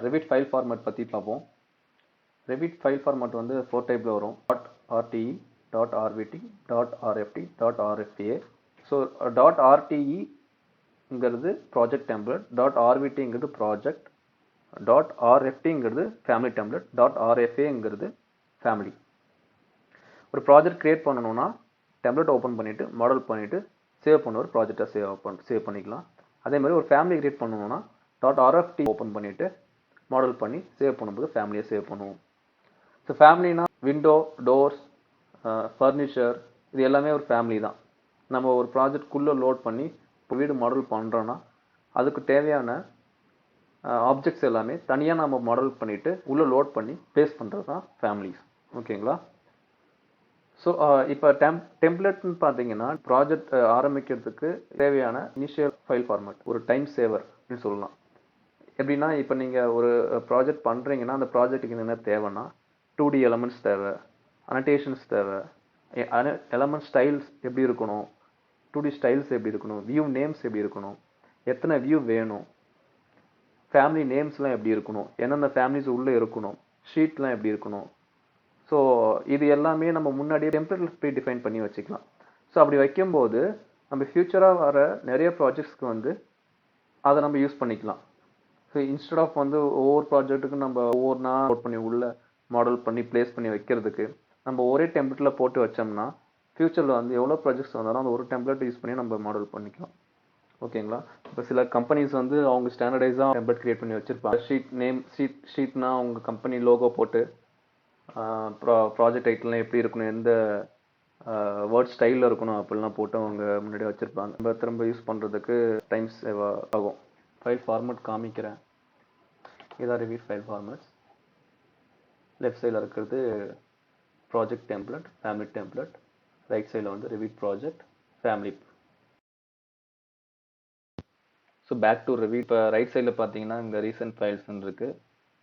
Revit file format பற்றி பார்ப்போம். Revit file format வந்து 4 டைப்பில் வரும். .rte, .rvt, .rft, .rfa. So .rteங்கிறது ப்ராஜெக்ட் டெம்ப்ளேட், .rvtங்கிறது ப்ராஜெக்ட், .rftங்கிறது ஃபேமிலி டெம்ப்ளேட், .rfaங்கிறது ஃபேமிலி. ஒரு ப்ராஜெக்ட் கிரியேட் பண்ணணும்னா டெம்ப்ளேட் ஓப்பன் பண்ணிவிட்டு மாடல் பண்ணிவிட்டு சேவ் பண்ணுவோம், ப்ராஜெக்டை சேவ் பண்ணிக்கலாம். அதே மாதிரி ஒரு ஃபேமிலி கிரியேட் பண்ணணும்னா .rft ஓப்பன் பண்ணிவிட்டு மாடல் பண்ணி சேவ் பண்ணும்போது ஃபேமிலியை சேவ் பண்ணுவோம். ஸோ ஃபேமிலினா விண்டோ, டோர்ஸ், ஃபர்னிச்சர், இது எல்லாமே ஒரு ஃபேமிலி தான். நம்ம ஒரு ப்ராஜெக்ட்குள்ளே லோட் பண்ணி இப்போ வீடு மாடல் பண்ணுறோன்னா அதுக்கு தேவையான ஆப்ஜெக்ட்ஸ் எல்லாமே தனியாக நம்ம மாடல் பண்ணிவிட்டு உள்ளே லோட் பண்ணி பேஸ்ட் பண்ணுறது தான் ஃபேமிலிஸ். ஓகேங்களா? ஸோ இப்போ டெம்ப்ளேட்னு பார்த்தீங்கன்னா ப்ராஜெக்ட் ஆரம்பிக்கிறதுக்கு தேவையான இனிஷியல் ஃபைல் ஃபார்மேட், ஒரு டைம் சேவர் அப்படின்னு சொல்லலாம். எப்படின்னா இப்போ நீங்கள் ஒரு ப்ராஜெக்ட் பண்ணுறீங்கன்னா அந்த ப்ராஜெக்ட்டுக்கு என்ன தேவைன்னா 2D எலமெண்ட்ஸ் தேவை, அனடேஷன்ஸ் தேவை, எலமெண்ட் ஸ்டைல்ஸ் எப்படி இருக்கணும், 2D ஸ்டைல்ஸ் எப்படி இருக்கணும், வியூ நேம்ஸ் எப்படி இருக்கணும், எத்தனை வியூ வேணும், ஃபேமிலி நேம்ஸ்லாம் எப்படி இருக்கணும், எந்தெந்த ஃபேமிலிஸ் உள்ளே இருக்கணும், ஷீட்லாம் எப்படி இருக்கணும். ஸோ இது எல்லாமே நம்ம முன்னாடியே டெம்ப்ளேட்டில் ப்ரீ டிஃபைன் பண்ணி வச்சுக்கலாம். ஸோ அப்படி வைக்கும்போது நம்ம ஃப்யூச்சராக வர நிறைய ப்ராஜெக்ட்ஸ்க்கு வந்து அதை நம்ம யூஸ் பண்ணிக்கலாம். ஸோ இன்ஸ்டெட் ஆஃப் வந்து ஒவ்வொரு ப்ராஜெக்ட்டுக்கும் நம்ம ஒவ்வொன்றா நோட் பண்ணி உள்ள மாடல் பண்ணி ப்ளேஸ் பண்ணி வைக்கிறதுக்கு நம்ம ஒரே டெம்ப்ளேட்டில் போட்டு வச்சோம்னா ஃப்யூச்சரில் வந்து எவ்வளோ ப்ராஜெக்ட்ஸ் வந்தாலும் அந்த ஒரு டெம்ப்ளேட் யூஸ் பண்ணி நம்ம மாடல் பண்ணிக்கலாம். ஓகேங்களா? இப்போ சில கம்பெனிஸ் வந்து அவங்க ஸ்டாண்டர்டைஸாக டெம்ப்ளேட் கிரியேட் பண்ணி வச்சுருப்பாங்க. ஷீட் நேம், ஷீட்னா அவங்க கம்பெனி லோகோ போட்டு ப்ராஜெக்ட் டைட்டில்லாம் எப்படி இருக்கணும், எந்த வேர்ட் ஸ்டைலில் இருக்கணும் அப்படிலாம் போட்டு அவங்க முன்னாடியே வச்சுருப்பாங்க. நம்ம திரும்ப யூஸ் பண்ணுறதுக்கு டைம் சேவ் ஆகும். ஃபைல் ஃபார்மேட் காமிக்கிறேன். இதான் ரிவீட் ஃபைல் ஃபார்மேட்ஸ். லெஃப்ட் சைடில் இருக்கிறது project template, family template. Right சைடில் வந்து Revit project, family. So back to Revit. இப்போ ரைட் சைடில் பார்த்தீங்கன்னா இந்த ரீசன்ட் ஃபைல்ஸ்ன்னு இருக்குது,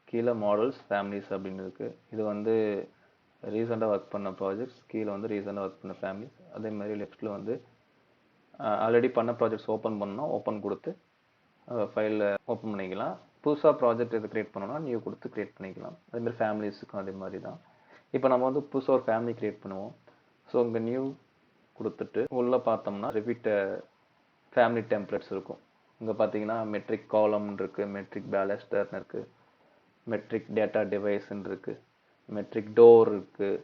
கீழே மாடல்ஸ், ஃபேமிலிஸ் அப்படின்னு இருக்குது. இது வந்து ரீசெண்டாக ஒர்க் பண்ண ப்ராஜெக்ட்ஸ், கீழே வந்து ரீசெண்டாக ஒர்க் பண்ண ஃபேமிலிஸ். அதே மாதிரி லெஃப்ட்டில் வந்து ஆல்ரெடி பண்ண ப்ராஜெக்ட்ஸ் ஓப்பன் பண்ணால் ஓப்பன் கொடுத்து ஃபைலில் ஓப்பன் பண்ணிக்கலாம். புதுசாக ப்ராஜெக்ட் எது கிரியேட் பண்ணோன்னா நியூ கொடுத்து கிரியேட் பண்ணிக்கலாம். அதேமாதிரி ஃபேமிலிஸுக்கும் அதே மாதிரி தான். இப்போ நம்ம வந்து புதுசாக ஒரு ஃபேமிலி கிரியேட் பண்ணுவோம். ஸோ இங்கே நியூ கொடுத்துட்டு உள்ளே பார்த்தோம்னா ரிவீட் ஃபேமிலி டெம்ப்ளேட்ஸ் இருக்கும். இங்கே பார்த்தீங்கன்னா மெட்ரிக் காலம்னு இருக்குது, மெட்ரிக் பேலஸ்டர்னு இருக்குது, மெட்ரிக் டேட்டா டிவைஸ்ன்னு இருக்குது, மெட்ரிக் டோர் இருக்குது,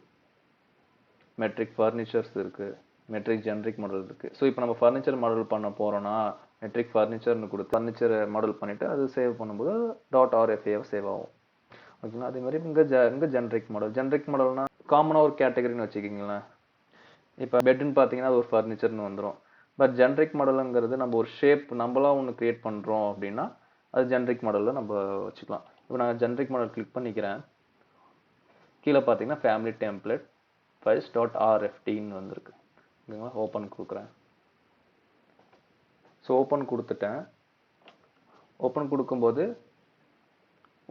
மெட்ரிக் ஃபர்னிச்சர்ஸ் இருக்குது, மெட்ரிக் ஜென்ரிக் மாடல் இருக்குது. ஸோ இப்போ நம்ம ஃபர்னிச்சர் மாடல் பண்ண போகிறோன்னா மெட்ரிக் ஃபர்னிச்சர்னு கொடுத்து ஃபர்னிச்சர் மாடல் பண்ணிவிட்டு அது சேவ் பண்ணும்போது .rfa சேவ் ஆகும். ஓகேங்களா? அதே மாதிரி இங்கே ஜென்ரிக் மாடல்னா காமனாக ஒரு கேட்டகரின்னு வச்சுக்கிங்களேன். இப்போ பெட்டுன்னு பார்த்தீங்கன்னா அது ஒரு ஃபர்னிச்சர்னு வந்துடும். பட் ஜென்ரிக் மாடலுங்கிறது நம்ம ஒரு ஷேப் நம்மளாம் ஒன்று கிரியேட் பண்ணுறோம் அப்படின்னா அது ஜென்ரிக் மாடலில் நம்ம வச்சுக்கலாம். இப்போ நான் ஜென்ரிக் மாடல் கிளிக் பண்ணிக்கிறேன். கீழே பார்த்தீங்கன்னா ஃபேமிலி டெம்ப்ளேட் ஃபைல்ஸ் .rftன்னு வந்திருக்கு. ஓகேங்களா? ஓப்பன் கொடுக்குறேன். ஸோ ஓப்பன் கொடுத்துட்டேன். ஓப்பன் கொடுக்கும்போது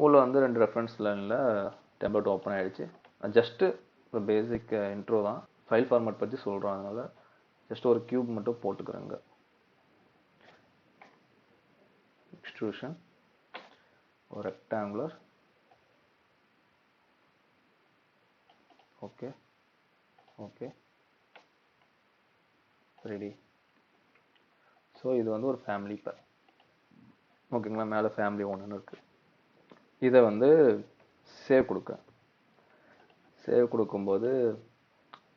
உள்ள வந்து 2 ரெஃபரன்ஸ் லைனில் டெம்ப்ளேட் ஓப்பன் ஆகிடுச்சு. ஜஸ்ட்டு ஒரு பேசிக் இன்ட்ரோ தான், ஃபைல் ஃபார்மேட் பற்றி சொல்கிறோம். அதனால் ஜஸ்ட் ஒரு கியூப் மட்டும் போட்டுக்கிறேங்க. எக்ஸ்ட்ரூஷன், ஒரு rectangular. Okay okay ready. So இது வந்து ஒரு ஃபேமிலி பேர். ஓகேங்களா? மேலே ஃபேமிலி ஒன்றுன்னு இருக்குது. இதை வந்து சேவ் கொடுக்கும்போது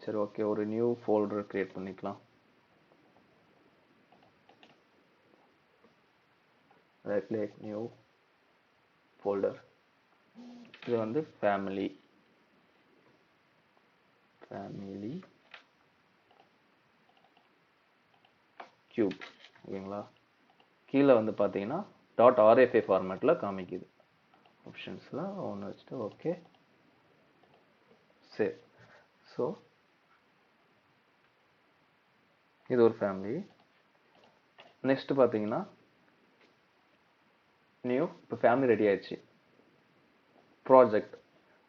சரி ஓகே ஒரு நியூ ஃபோல்டர் கிரியேட் பண்ணிக்கலாம். Right click, new folder. இது வந்து ஃபேமிலி கியூப். ஓகேங்களா? கீழே வந்து பார்த்தீங்கன்னா .rfa ஃபார்மேட்டில் காமிக்குது. ஆப்ஷன்ஸில் ஒன்று வச்சுட்டு ஓகே சேவ். ஸோ இது ஒரு ஃபேமிலி. நெக்ஸ்ட் பார்த்தீங்கன்னா நியூ. இப்போ ஃபேமிலி ரெடி ஆயிடுச்சு. ப்ராஜெக்ட்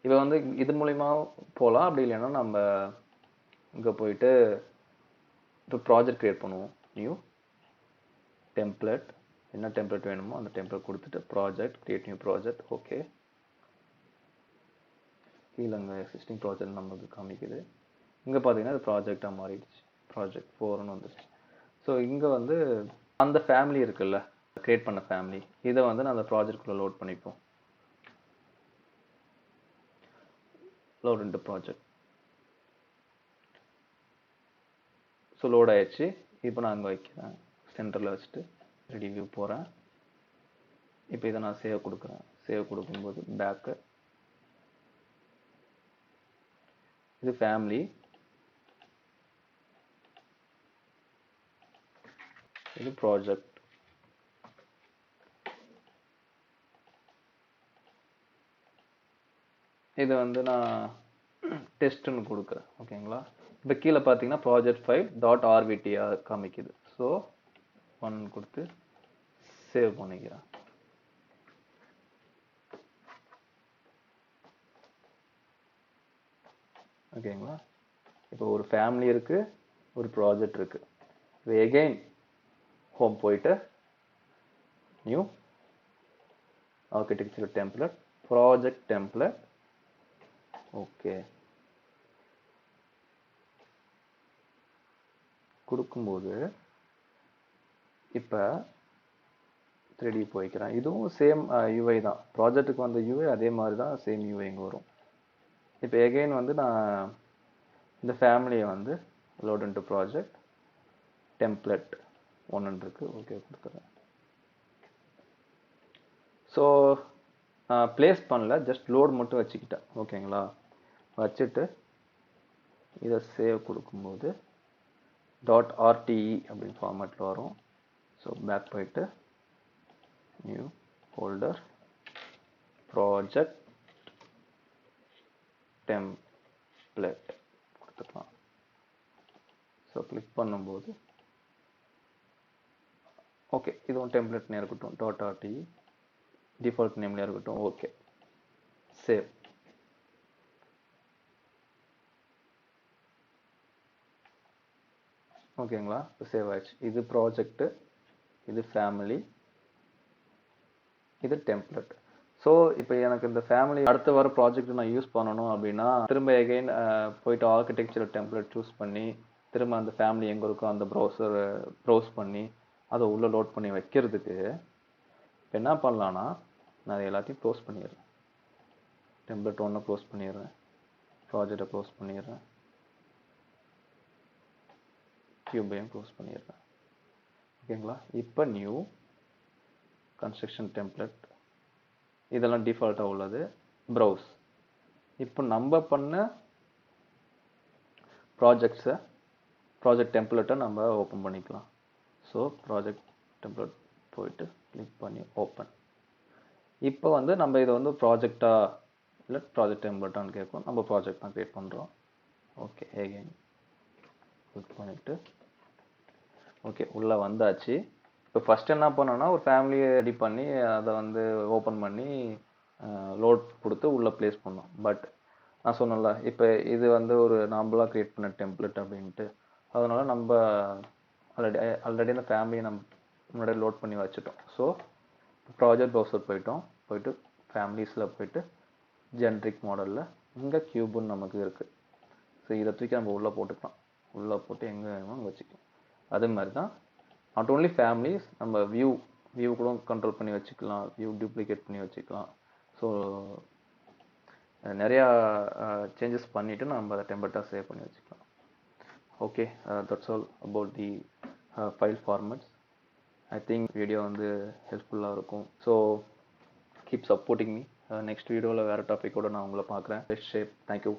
இப்போ வந்து இது மூலிமா போகலாம். அப்படி இல்லைன்னா நம்ம இங்கே போயிட்டு இப்போ ப்ராஜெக்ட் கிரியேட் பண்ணுவோம். நியூ டெம்ப்ளேட் என்ன டெம்ப்ளேட் வேணுமோ அந்த டெம்ப்ளேட் கொடுத்துட்டு project create new project. Okay, கீழே அங்கே எக்ஸிஸ்டிங் ப்ராஜெக்ட் நமக்கு காமிக்குது. இங்கே பார்த்தீங்கன்னா அது ப்ராஜெக்டாக மாறிடுச்சு, ப்ராஜெக்ட் 4ன்னு வந்துருச்சு. ஸோ இங்கே வந்து அந்த ஃபேமிலி இருக்குல்ல, கிரியேட் பண்ண ஃபேமிலி, இதை வந்து நான் அந்த ப்ராஜெக்ட்குள்ளே லோட் பண்ணிப்போம். Load into project. So load ஆயிடுச்சு. இப்போ நான் அங்கே வைக்கிறேன், சென்டரில் வச்சுட்டு ரெடி வியூ போகிறேன். இப்போ இதை நான் சேவ் கொடுக்குறேன். சேவ் கொடுக்கும்போது பேக்கு, இது ஃபேமிலி, இது ப்ராஜெக்ட். இது வந்து நான் டெஸ்ட்னு கொடுக்குறேன். ஓகேங்களா? இப்போ கீழே பார்த்தீங்கன்னா ப்ராஜெக்ட் ஃபைல் டாட் ஆர்விடியாக காமிக்குது. ஸோ 1 கொடுத்து சேவ் பண்ணிக்கிறேன். ஓகேங்களா? இப்போ ஒரு ஃபேமிலி இருக்கு, ஒரு ப்ராஜெக்ட் இருக்கு. இப்போ எகைன் ஹோம் போயிட்டு new architecture template, project template. Okay, கொடுக்கும்போது இப்போ 3D போய்க்கிறேன். இதுவும் சேம் யூஐ தான், ப்ராஜெக்ட்டுக்கு வந்த யூஐ அதே மாதிரி தான் சேம் யூஐ இங்கே வரும். இப்போ எகைன் வந்து நான் இந்த ஃபேமிலியை வந்து லோட் இன்டு ப்ராஜெக்ட் டெம்ப்ளேட் 1 இருக்கு. ஓகே கொடுத்துறேன். ஸோ பிளேஸ் பண்ணல, ஜஸ்ட் லோட் மட்டும் வச்சுக்கிட்டேன். ஓகேங்களா? வச்சுட்டு இதை சேவ் கொடுக்கும்போது டாட் ஆர்டிஇ அப்படின்னு ஃபார்மேட்டில் வரும். ஸோ பேக் போயிட்டு நியூ ஃபோல்டர் ப்ராஜெக்ட் டெம்ப்ளேட் கொடுத்துக்கலாம். ஸோ கிளிக் பண்ணும்போது ஓகே, இதுவும் டெம்ப்ளேட் நேம் இருக்கட்டும், டாட் ஆர்டிஇ டிஃபால்ட் நேம்லேயே இருக்கட்டும். Okay, save. ஓகேங்களா? இப்போ சேவ் ஆயிடுச்சு. இது ப்ராஜெக்ட், இது ஃபேமிலி, இது டெம்ப்ளேட். ஸோ இப்போ எனக்கு இந்த ஃபேமிலி அடுத்து வர ப்ராஜெக்ட் நான் யூஸ் பண்ணணும் அப்படின்னா திரும்ப எகைன் போயிட்டு ஆர்கிடெக்சர் டெம்ப்ளேட் சூஸ் பண்ணி திரும்ப அந்த ஃபேமிலி எங்கே இருக்கோ அந்த ப்ரௌஸ் பண்ணி அதை உள்ளே லோட் பண்ணி வைக்கிறதுக்கு என்ன பண்ணலான்னா நான் எல்லாத்தையும் க்ளோஸ் பண்ணிடுறேன். டெம்ப்ளேட் 1 க்ளோஸ் பண்ணிடுறேன், ப்ராஜெக்டை க்ளோஸ் பண்ணிடுறேன், கியூபையும் க்ளோஸ் பண்ணிடுறேன். ஓகேங்களா? இப்போ நியூ கன்ஸ்ட்ரக்ஷன் டெம்ப்ளேட், இதெல்லாம் டிஃபால்ட்டாக உள்ளது, ப்ரௌஸ். இப்போ நம்ம பண்ண ப்ராஜெக்ட் டெம்ப்ளேட்டை நம்ம ஓப்பன் பண்ணிக்கலாம். ஸோ ப்ராஜெக்ட் டெம்ப்ளேட் போயிட்டு கிளிக் பண்ணி ஓப்பன். இப்போ வந்து நம்ம இதை வந்து ப்ராஜெக்டா இல்லை ப்ராஜெக்ட் டெம்ப்ளேட்டான்னு கேட்கும். நம்ம ப்ராஜெக்ட் தான் கிரியேட் பண்ணுறோம். ஓகே, எகைன் கிளிக் பண்ணிவிட்டு ஓகே உள்ளே வந்தாச்சு. இப்போ ஃபஸ்ட் என்ன பண்ணோன்னா ஒரு ஃபேமிலியை ரெடி பண்ணி அதை வந்து ஓப்பன் பண்ணி லோட் கொடுத்து உள்ளே ப்ளேஸ் பண்ணோம். பட் நான் சொன்னேன்ல, இப்போ இது வந்து ஒரு நாம்பளாக க்ரியேட் பண்ண டெம்ப்ளேட் அப்படின்ட்டு, அதனால் நம்ம ஆல்ரெடி அந்த ஃபேமிலியை நம்ம முன்னாடி லோட் பண்ணி வச்சுட்டோம். ஸோ ப்ராஜெக்ட் ப்ரௌசர் போயிட்டு ஃபேமிலிஸில் போயிட்டு ஜென்ரிக் மாடலில் இங்கே கியூப்னு நமக்கு இருக்குது. ஸோ இதை தூக்கி நம்ம உள்ளே போட்டுக்கலாம். உள்ளே போட்டு எங்கே வேணுமோ அங்கே வச்சுக்கலாம். அதே மாதிரி தான் நாட் ஓன்லி ஃபேமிலிஸ், நம்ம வியூ கூட கண்ட்ரோல் பண்ணி வச்சுக்கலாம், வியூ டூப்ளிகேட் பண்ணி வச்சுக்கலாம். ஸோ நிறையா சேஞ்சஸ் பண்ணிவிட்டு நம்ம அதை டெம்ப்ளேட்டாக சேவ் பண்ணி வச்சுக்கலாம். Okay, that's all about the file formats. I think video வந்து ஹெல்ப்ஃபுல்லாக இருக்கும். So keep supporting me. Next வீடியோவில் வேறு டாப்பிக்கோடு நான் உங்களை பார்க்குறேன். Best shape. தேங்க்யூ.